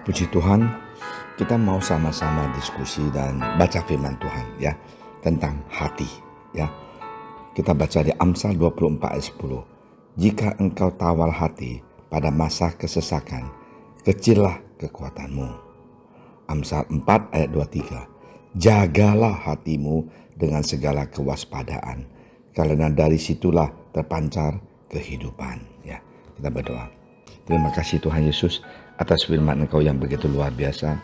Puji Tuhan, kita mau sama-sama diskusi dan baca firman Tuhan ya tentang hati ya. Kita baca di Amsal 24 ayat 10. Jika engkau tawar hati pada masa kesesakan, kecillah kekuatanmu. Amsal 4 ayat 23. Jagalah hatimu dengan segala kewaspadaan, karena dari situlah terpancar kehidupan. Ya, kita berdoa. Terima kasih Tuhan Yesus atas firman Engkau yang begitu luar biasa.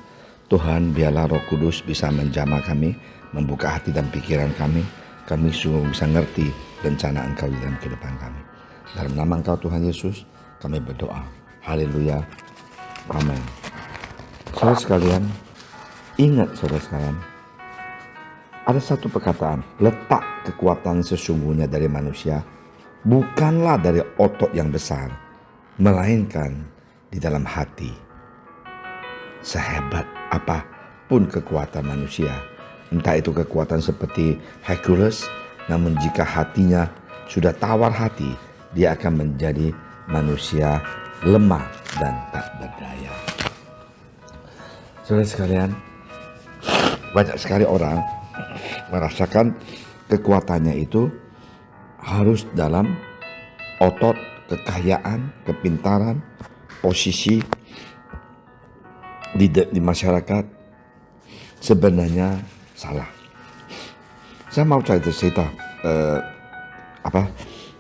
Tuhan, biarlah Roh Kudus bisa menjamah kami, membuka hati dan pikiran kami. Kami sungguh bisa ngerti rencana Engkau di dalam kehidupan kami. Dalam nama Engkau Tuhan Yesus, kami berdoa. Haleluya. Amin. Saudara sekalian, ingat saudara sekalian, ada satu perkataan, letak kekuatan sesungguhnya dari manusia bukanlah dari otot yang besar, melainkan di dalam hati. Sehebat apapun kekuatan manusia, entah itu kekuatan seperti Hercules, namun jika hatinya sudah tawar hati, dia akan menjadi manusia lemah dan tak berdaya. Saudara sekalian, banyak sekali orang merasakan kekuatannya itu harus dalam otot, kekayaan, kepintaran, posisi di masyarakat. Sebenarnya salah. Saya mau cerita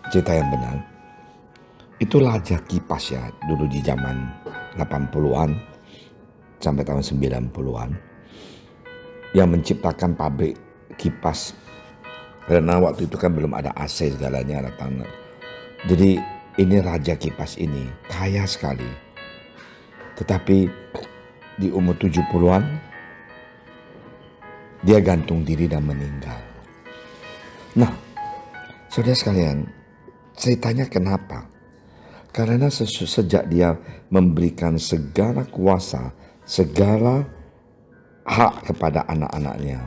cerita yang benar. Itu Raja Kipas ya, dulu di zaman 80-an sampai tahun 90-an, yang menciptakan pabrik kipas. Karena waktu itu kan belum ada AC segalanya, ada tanah. Jadi ini Raja Kipas ini kaya sekali. Tetapi di umur 70-an dia gantung diri dan meninggal. Nah, saudara sekalian, ceritanya kenapa? Karena sejak dia memberikan segala kuasa, segala hak kepada anak-anaknya,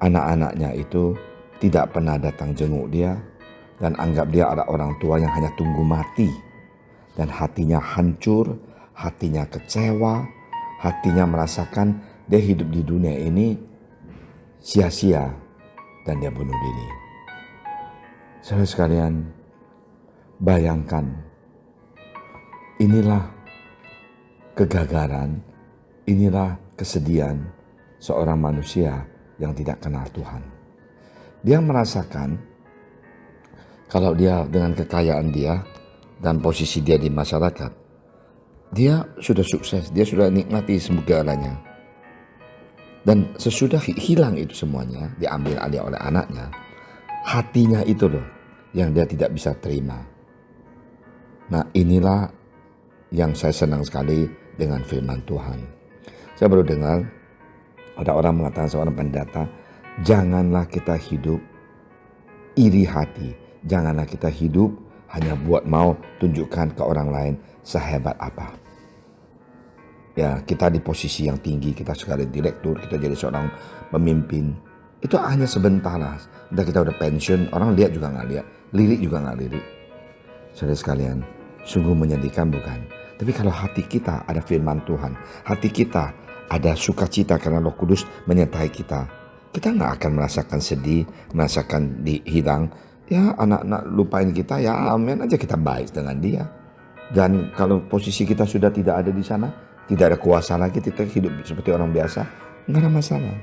anak-anaknya itu tidak pernah datang jenguk dia dan anggap dia ada orang tua yang hanya tunggu mati. Dan hatinya hancur, hatinya kecewa, hatinya merasakan dia hidup di dunia ini sia-sia dan dia bunuh diri. Saudara sekalian, bayangkan, inilah kegagalan, inilah kesedihan seorang manusia yang tidak kenal Tuhan. Dia merasakan kalau dia dengan kekayaan dia dan posisi dia di masyarakat, dia sudah sukses, dia sudah nikmati segalanya. Dan sesudah hilang itu semuanya, diambil alih oleh anaknya, hatinya itu loh yang dia tidak bisa terima. Nah, inilah yang saya senang sekali dengan firman Tuhan. Saya baru dengar ada orang mengatakan, seorang pendeta, janganlah kita hidup iri hati. Janganlah kita hidup hanya buat mau tunjukkan ke orang lain sehebat apa. Ya, kita di posisi yang tinggi, kita sekali direktur, kita jadi seorang pemimpin. Itu hanya sebentar lah. Entah kita udah pensiun, orang lihat juga gak lihat. Lirik juga gak lirik. Saudara sekalian, sungguh menyedihkan bukan? Tapi kalau hati kita ada firman Tuhan, hati kita ada sukacita karena Roh Kudus menyertai kita, kita gak akan merasakan sedih, merasakan hilang. Ya, anak-anak lupain kita, ya amin aja, kita baik dengan dia. Dan kalau posisi kita sudah tidak ada di sana, tidak ada kuasa lagi, kita hidup seperti orang biasa, gak ada masalah.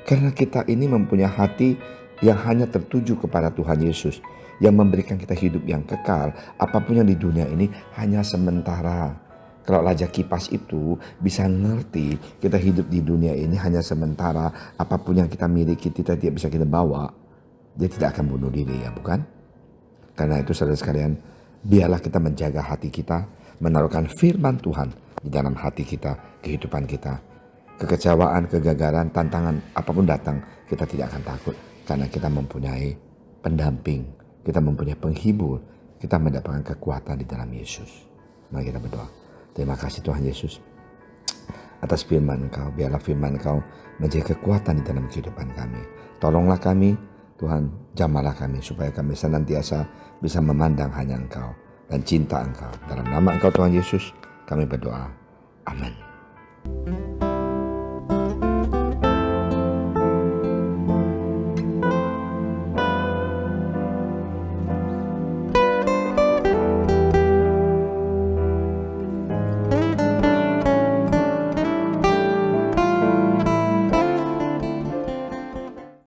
Karena kita ini mempunyai hati yang hanya tertuju kepada Tuhan Yesus, yang memberikan kita hidup yang kekal. Apapun yang di dunia ini hanya sementara. Kalau Raja Kipas itu bisa ngerti kita hidup di dunia ini hanya sementara, apapun yang kita miliki kita tidak bisa kita bawa, dia tidak akan bunuh diri, ya bukan? Karena itu saudara sekalian, biarlah kita menjaga hati kita, menaruhkan firman Tuhan di dalam hati kita, kehidupan kita. Kekecewaan, kegagalan, tantangan apapun datang, kita tidak akan takut. Karena kita mempunyai pendamping, kita mempunyai penghibur, kita mendapatkan kekuatan di dalam Yesus. Mari kita berdoa. Terima kasih Tuhan Yesus atas firman Engkau. Biarlah firman Engkau menjadi kekuatan di dalam kehidupan kami. Tolonglah kami, Tuhan, jamahlah kami supaya kami senantiasa bisa memandang hanya Engkau dan cinta Engkau. Dalam nama Engkau Tuhan Yesus, kami berdoa. Amin.